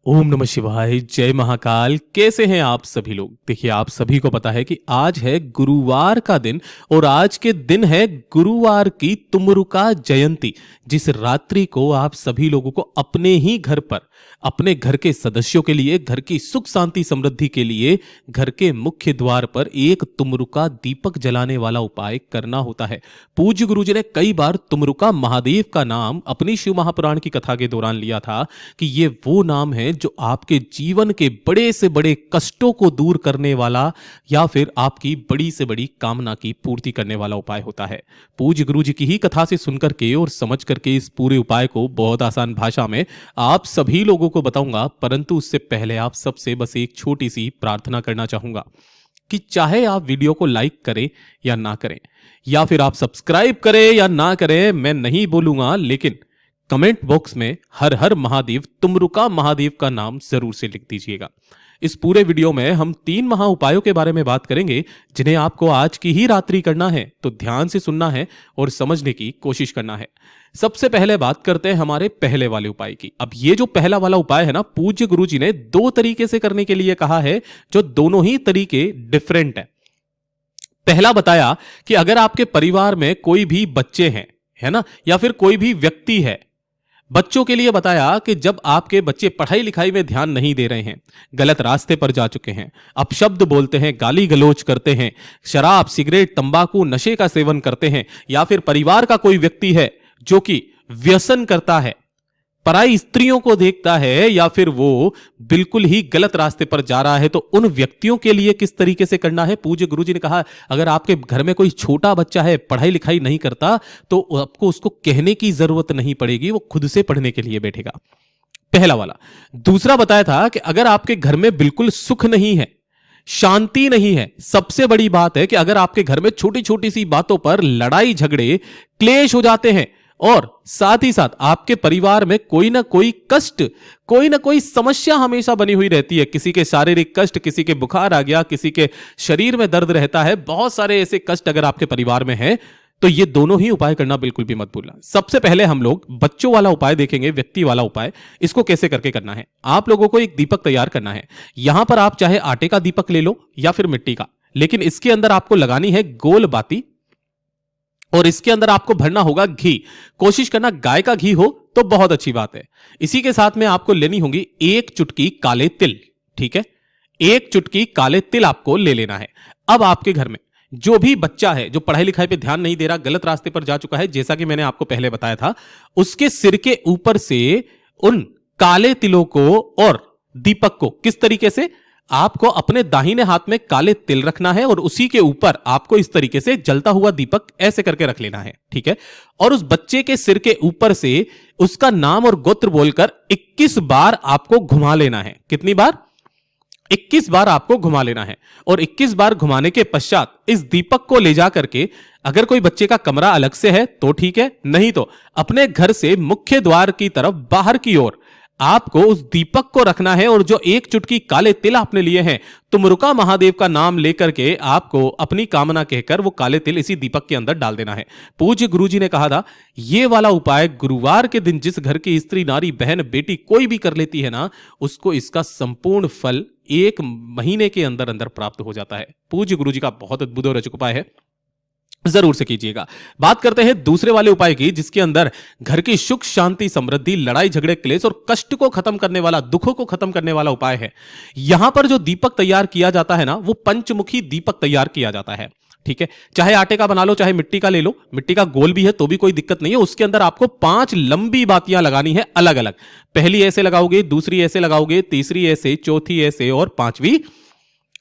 ओम नमः शिवाय। जय महाकाल। कैसे हैं आप सभी लोग? देखिए, आप सभी को पता है कि आज है गुरुवार का दिन और आज के दिन है गुरुवार की तुमरुका जयंती। जिस रात्रि को आप सभी लोगों को अपने ही घर पर, अपने घर के सदस्यों के लिए, घर की सुख शांति समृद्धि के लिए घर के मुख्य द्वार पर एक तुमरुका दीपक जलाने वाला उपाय करना होता है। पूज्य गुरु जी ने कई बार तुमरुका महादेव का नाम अपनी शिव महापुराण की कथा के दौरान लिया था कि ये वो नाम है जो आपके जीवन के बड़े से बड़े कष्टों को दूर करने वाला या फिर आपकी बड़ी से बड़ी कामना की पूर्ति करने वाला उपाय होता है। पूज्य गुरु जी की ही कथा से सुनकर के और समझ करके इस पूरे उपाय को बहुत आसान भाषा में आप सभी लोगों को बताऊंगा, परंतु उससे पहले आप सबसे बस एक छोटी सी प्रार्थना करना चाहूंगा कि चाहे आप वीडियो को लाइक करें या ना करें, या फिर आप सब्सक्राइब करें या ना करें, मैं नहीं बोलूंगा, लेकिन कमेंट बॉक्स में हर हर महादेव, तुमरुका महादेव का नाम जरूर से लिख दीजिएगा। इस पूरे वीडियो में हम 3 महा उपायों के बारे में बात करेंगे जिन्हें आपको आज की ही रात्रि करना है, तो ध्यान से सुनना है और समझने की कोशिश करना है। सबसे पहले बात करते हैं हमारे पहले वाले उपाय की। अब ये जो पहला वाला उपाय है ना, पूज्य गुरु जी ने 2 तरीके से करने के लिए कहा है, जो दोनों ही तरीके डिफरेंट है। पहला बताया कि अगर आपके परिवार में कोई भी बच्चे हैं, है ना, या फिर कोई भी व्यक्ति है, बच्चों के लिए बताया कि जब आपके बच्चे पढ़ाई लिखाई में ध्यान नहीं दे रहे हैं, गलत रास्ते पर जा चुके हैं, अपशब्द बोलते हैं, गाली गलौज करते हैं, शराब, सिगरेट, तंबाकू, नशे का सेवन करते हैं, या फिर परिवार का कोई व्यक्ति है जो कि व्यसन करता है, पराई स्त्रियों को देखता है, या फिर वो बिल्कुल ही गलत रास्ते पर जा रहा है, तो उन व्यक्तियों के लिए किस तरीके से करना है। पूज्य गुरु जी ने कहा, अगर आपके घर में कोई छोटा बच्चा है, पढ़ाई लिखाई नहीं करता, तो आपको उसको कहने की जरूरत नहीं पड़ेगी, वो खुद से पढ़ने के लिए बैठेगा। पहला वाला। दूसरा बताया था कि अगर आपके घर में बिल्कुल सुख नहीं है, शांति नहीं है, सबसे बड़ी बात है कि अगर आपके घर में छोटी छोटी सी बातों पर लड़ाई झगड़े, क्लेश हो जाते हैं, और साथ ही साथ आपके परिवार में कोई ना कोई कष्ट, कोई ना कोई समस्या हमेशा बनी हुई रहती है, किसी के शारीरिक कष्ट, किसी के बुखार आ गया, किसी के शरीर में दर्द रहता है, बहुत सारे ऐसे कष्ट अगर आपके परिवार में हैं, तो ये दोनों ही उपाय करना बिल्कुल भी मत भूलना। सबसे पहले हम लोग बच्चों वाला उपाय देखेंगे, व्यक्ति वाला उपाय। इसको कैसे करके करना है, आप लोगों को एक दीपक तैयार करना है। यहां पर आप चाहे आटे का दीपक ले लो या फिर मिट्टी का, लेकिन इसके अंदर आपको लगानी है गोल बाती और इसके अंदर आपको भरना होगा घी। कोशिश करना गाय का घी हो तो बहुत अच्छी बात है। इसी के साथ में आपको लेनी होगी 1 चुटकी काले तिल। ठीक है, 1 चुटकी काले तिल आपको ले लेना है। अब आपके घर में जो भी बच्चा है जो पढ़ाई लिखाई पे ध्यान नहीं दे रहा, गलत रास्ते पर जा चुका है, जैसा कि मैंने आपको पहले बताया था, उसके सिर के ऊपर से उन काले तिलों को और दीपक को किस तरीके से, आपको अपने दाहिने हाथ में काले तिल रखना है और उसी के ऊपर आपको इस तरीके से जलता हुआ दीपक ऐसे करके रख लेना है। ठीक है, और उस बच्चे के सिर के ऊपर से उसका नाम और गोत्र बोलकर 21 बार आपको घुमा लेना है। कितनी बार? 21 बार आपको घुमा लेना है। और 21 बार घुमाने के पश्चात इस दीपक को ले जा करके, अगर कोई बच्चे का कमरा अलग से है तो ठीक है, नहीं तो अपने घर से मुख्य द्वार की तरफ बाहर की ओर आपको उस दीपक को रखना है। और जो 1 चुटकी काले तिल आपने लिए हैं, तुमरुका महादेव का नाम लेकर के आपको अपनी कामना कहकर वो काले तिल इसी दीपक के अंदर डाल देना है। पूज्य गुरुजी ने कहा था, ये वाला उपाय गुरुवार के दिन जिस घर की स्त्री, नारी, बहन, बेटी कोई भी कर लेती है ना, उसको इसका संपूर्ण फल 1 महीने के अंदर अंदर प्राप्त हो जाता है। पूज्य गुरुजी का बहुत अद्भुत और रोचक उपाय है, जरूर से कीजिएगा। बात करते हैं दूसरे वाले उपाय की, जिसके अंदर घर की सुख शांति समृद्धि, लड़ाई झगड़े, क्लेश और कष्ट को खत्म करने वाला, दुखों को खत्म करने वाला उपाय है। यहां पर जो दीपक तैयार किया जाता है ना, वो पंचमुखी दीपक तैयार किया जाता है। ठीक है, चाहे आटे का बना लो, चाहे मिट्टी का ले लो, मिट्टी का गोल भी है तो भी कोई दिक्कत नहीं है। उसके अंदर आपको 5 लंबी बातियां लगानी है अलग अलग। पहली ऐसे लगाओगे, दूसरी ऐसे लगाओगे, तीसरी ऐसे, चौथी ऐसे और 5वीं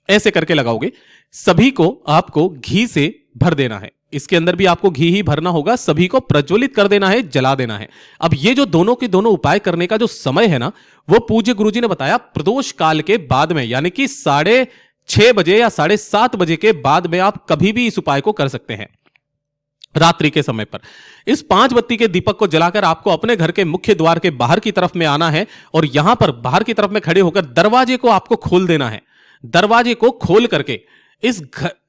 ऐसे करके लगाओगे। सभी को आपको घी से भर देना है। इसके अंदर भी आपको घी ही भरना होगा, सभी को प्रज्वलित कर देना है, जला देना है। अब ये जो दोनों के दोनों उपाय करने का जो समय है ना, वो पूज्य गुरुजी ने बताया प्रदोष काल के बाद में, यानी कि 6:30 बजे या 7:30 बजे के बाद में आप कभी भी इस उपाय को कर सकते हैं। रात्रि के समय पर इस 5 बत्ती के दीपक को जलाकर आपको अपने घर के मुख्य द्वार के बाहर की तरफ में आना है और यहां पर बाहर की तरफ में खड़े होकर दरवाजे को आपको खोल देना है। दरवाजे को खोल करके इस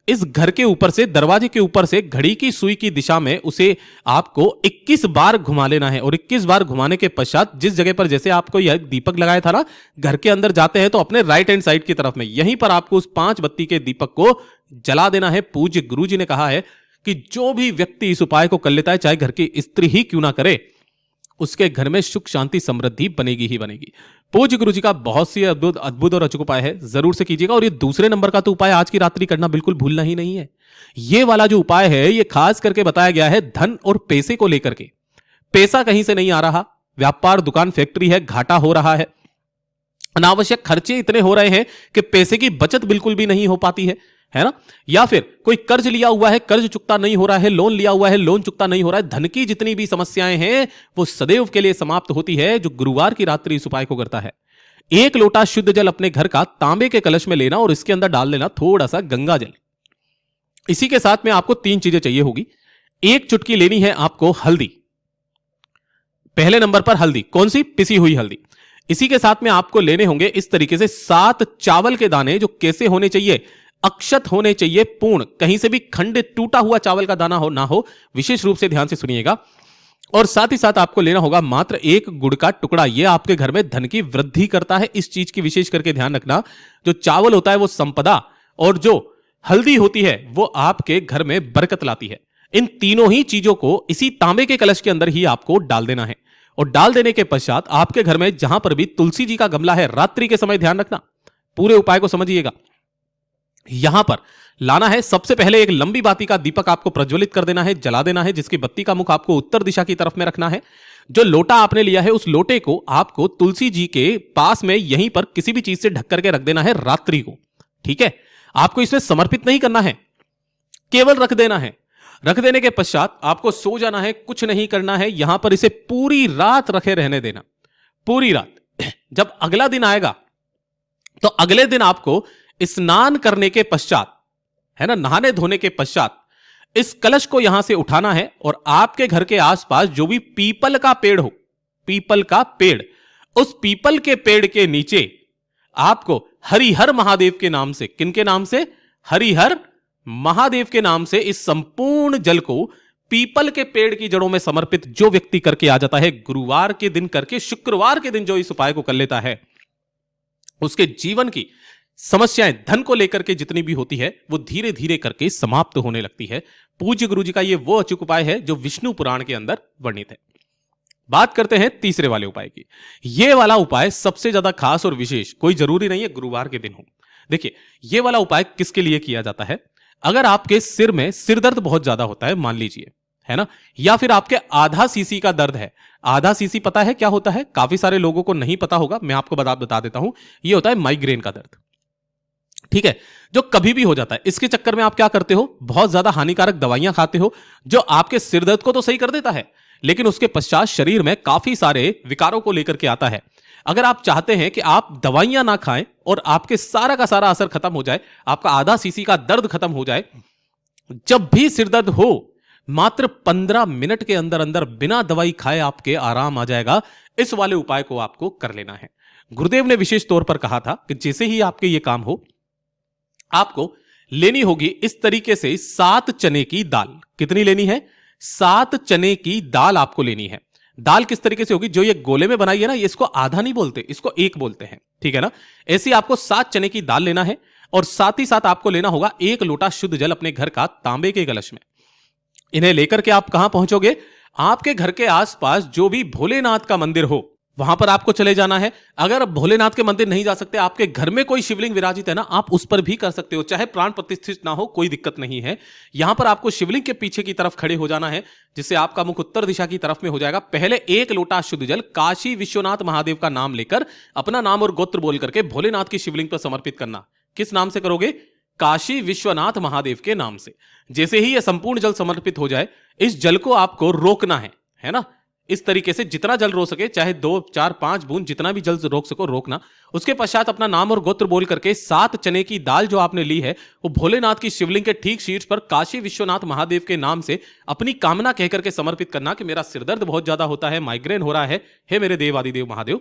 इस घर के ऊपर से, दरवाजे के ऊपर से घड़ी की सुई की दिशा में उसे आपको 21 बार घुमा लेना है। और 21 बार घुमाने के पश्चात जिस जगह पर, जैसे आपको यह दीपक लगाया था ना, घर के अंदर जाते हैं तो अपने राइट हैंड साइड की तरफ में, यहीं पर आपको उस 5 बत्ती के दीपक को जला देना है। पूज्य गुरुजी ने कहा है कि जो भी व्यक्ति इस उपाय को कर लेता है, चाहे घर की स्त्री ही क्यों ना करे, उसके घर में सुख शांति समृद्धि बनेगी ही बनेगी। पूज्य गुरु जी का बहुत सी अद्भुत और अचूक उपाय है, जरूर से कीजिएगा। और ये दूसरे नंबर का तो उपाय आज की रात्रि करना बिल्कुल भूलना ही नहीं है। ये वाला जो उपाय है ये खास करके बताया गया है धन और पैसे को लेकर के। पैसा कहीं से नहीं आ रहा, व्यापार, दुकान, फैक्ट्री है, घाटा हो रहा है, अनावश्यक खर्चे इतने हो रहे हैं कि पैसे की बचत बिल्कुल भी नहीं हो पाती है ना। या फिर कोई कर्ज लिया हुआ है, कर्ज चुकता नहीं हो रहा है, लोन लिया हुआ है, लोन चुकता नहीं हो रहा है। धन की जितनी भी समस्याएं हैं वो सदैव के लिए समाप्त होती है जो गुरुवार की रात्रि इस उपाय को करता है। 1 लोटा शुद्ध जल अपने घर का तांबे के कलश में लेना और इसके अंदर डाल देना थोड़ा सा गंगा जल। इसी के साथ में आपको 3 चीजें चाहिए होगी। 1 चुटकी लेनी है आपको हल्दी, पहले नंबर पर हल्दी, कौन सी? पिसी हुई हल्दी। इसी के साथ में आपको लेने होंगे इस तरीके से 7 चावल के दाने, जो कैसे होने चाहिए? अक्षत होने चाहिए, पूर्ण, कहीं से भी खंड टूटा हुआ चावल का दाना हो ना हो, विशेष रूप से ध्यान से सुनिएगा। और साथ ही साथ आपको लेना होगा मात्र 1 गुड़ का टुकड़ा। यह आपके घर में धन की वृद्धि करता है, इस चीज की विशेष करके ध्यान रखना। जो चावल होता है वो संपदा, और जो हल्दी होती है वो आपके घर में बरकत लाती है। इन तीनों ही चीजों को इसी तांबे के कलश के अंदर ही आपको डाल देना है। और डाल देने के पश्चात आपके घर में जहां पर भी तुलसी जी का गमला है, रात्रि के समय ध्यान रखना, पूरे उपाय को समझिएगा। यहां पर लाना है सबसे पहले एक लंबी बाती का दीपक आपको प्रज्वलित कर देना है, जला देना है, जिसकी बत्ती का मुख आपको उत्तर दिशा की तरफ में रखना है। जो लोटा आपने लिया है उस लोटे को आपको तुलसी जी के पास में यहीं पर किसी भी चीज से ढक करके रख देना है रात्रि को। ठीक है, आपको इसमें समर्पित नहीं करना है, केवल रख देना है। रख देने के पश्चात आपको सो जाना है, कुछ नहीं करना है। यहां पर इसे पूरी रात रखे रहने देना, पूरी रात। जब अगला दिन आएगा तो अगले दिन आपको स्नान करने के पश्चात, है ना, नहाने धोने के पश्चात इस कलश को यहां से उठाना है और आपके घर के आसपास जो भी पीपल का पेड़ हो, पीपल का पेड़, उस पीपल के पेड़ के नीचे आपको हरिहर महादेव के नाम से, किनके नाम से? हरिहर महादेव के नाम से इस संपूर्ण जल को पीपल के पेड़ की जड़ों में समर्पित जो व्यक्ति करके आ जाता है, गुरुवार के दिन करके, शुक्रवार के दिन जो इस उपाय को कर लेता है, उसके जीवन की समस्याएं धन को लेकर के जितनी भी होती है वो धीरे धीरे करके समाप्त होने लगती है। पूज्य गुरु जी का ये वो अचूक उपाय है जो विष्णु पुराण के अंदर वर्णित है। बात करते हैं तीसरे वाले उपाय की। यह वाला उपाय सबसे ज्यादा खास और विशेष, कोई जरूरी नहीं है गुरुवार के दिन हो। देखिए, यह वाला उपाय किसके लिए किया जाता है? अगर आपके सिर में सिर दर्द बहुत ज्यादा होता है, मान लीजिए, है ना, या फिर आपके आधा सीसी का दर्द है। आधा सीसी पता है क्या होता है? काफी सारे लोगों को नहीं पता होगा, मैं आपको बता देता हूं। यह होता है माइग्रेन का दर्द। ठीक है, जो कभी भी हो जाता है। इसके चक्कर में आप क्या करते हो? बहुत ज्यादा हानिकारक दवाइयां खाते हो, जो आपके सिर दर्द को तो सही कर देता है, लेकिन उसके पश्चात शरीर में काफी सारे विकारों को लेकर के आता है। अगर आप चाहते हैं कि आप दवाइयां ना खाएं और आपके सारा का सारा असर खत्म हो जाए, आपका आधा सीसी का दर्द खत्म हो जाए, जब भी सिर दर्द हो, मात्र 15 मिनट के अंदर अंदर बिना दवाई खाए आपके आराम आ जाएगा। इस वाले उपाय को आपको कर लेना है। गुरुदेव ने विशेष तौर पर कहा था कि जैसे ही आपके ये काम हो, आपको लेनी होगी इस तरीके से 7 चने की दाल। कितनी लेनी है? 7 चने की दाल आपको लेनी है। दाल किस तरीके से होगी? जो ये गोले में बनाई है ना, ये इसको आधा नहीं बोलते, इसको एक बोलते हैं। ठीक है ना? ऐसी आपको 7 चने की दाल लेना है और साथ ही साथ आपको लेना होगा 1 लोटा शुद्ध जल अपने घर का तांबे के कलश में। इन्हें लेकर के आप कहां पहुंचोगे? आपके घर के आसपास जो भी भोलेनाथ का मंदिर हो वहां पर आपको चले जाना है। अगर भोलेनाथ के मंदिर नहीं जा सकते, आपके घर में कोई शिवलिंग विराजित है ना, आप उस पर भी कर सकते हो, चाहे प्राण प्रतिष्ठित ना हो, कोई दिक्कत नहीं है। यहां पर आपको शिवलिंग के पीछे की तरफ खड़े हो जाना है, जिससे आपका मुख उत्तर दिशा की तरफ में हो जाएगा। पहले 1 लोटा शुद्ध जल काशी विश्वनाथ महादेव का नाम लेकर, अपना नाम और गोत्र बोल करके भोलेनाथ की शिवलिंग पर समर्पित करना। किस नाम से करोगे? काशी विश्वनाथ महादेव के नाम से। जैसे ही यह संपूर्ण जल समर्पित हो जाए, इस जल को आपको रोकना है ना, इस तरीके से जितना जल रोक सके, चाहे 2, 4, 5 बूंद, जितना भी जल रोक सको रोकना। उसके पश्चात अपना नाम और गोत्र बोल करके 7 चने की दाल जो आपने ली है वो भोलेनाथ की शिवलिंग के ठीक शीर्ष पर काशी विश्वनाथ महादेव के नाम से अपनी कामना कहकर के समर्पित करना कि मेरा सिरदर्द बहुत ज्यादा होता है, माइग्रेन हो रहा है, हे मेरे देव आदिदेव महादेव,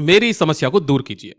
मेरी समस्या को दूर कीजिए।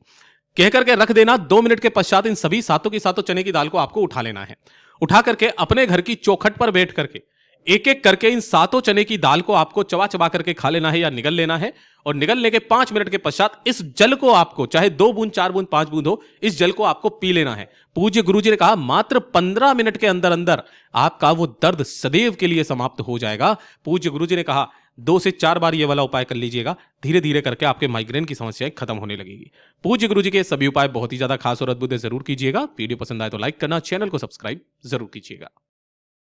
कह करके रख देना। 2 मिनट के पश्चात इन सभी सातों की सातों चने की दाल को आपको उठा लेना है। उठा करके अपने घर की चौखट पर बैठ करके एक एक करके इन सातों चने की दाल को आपको चबा चबा करके खा लेना है या निगल लेना है। और निगलने के 5 मिनट के पश्चात इस जल को आपको, चाहे 2 बूंद 4 बूंद 5 बूंद हो, इस जल को आपको पी लेना है। पूज्य गुरुजी ने कहा मात्र 15 मिनट के अंदर अंदर आपका वो दर्द सदैव के लिए समाप्त हो जाएगा। पूज्य गुरुजी ने कहा 2 से 4 बार ये वाला उपाय कर लीजिएगा, धीरे धीरे करके आपके माइग्रेन की समस्याएं खत्म होने लगेगी। पूज्य गुरुजी के सभी उपाय बहुत ही ज्यादा खास और अद्भुत है, जरूर कीजिएगा। वीडियो पसंद आए तो लाइक करना, चैनल को सब्सक्राइब जरूर कीजिएगा।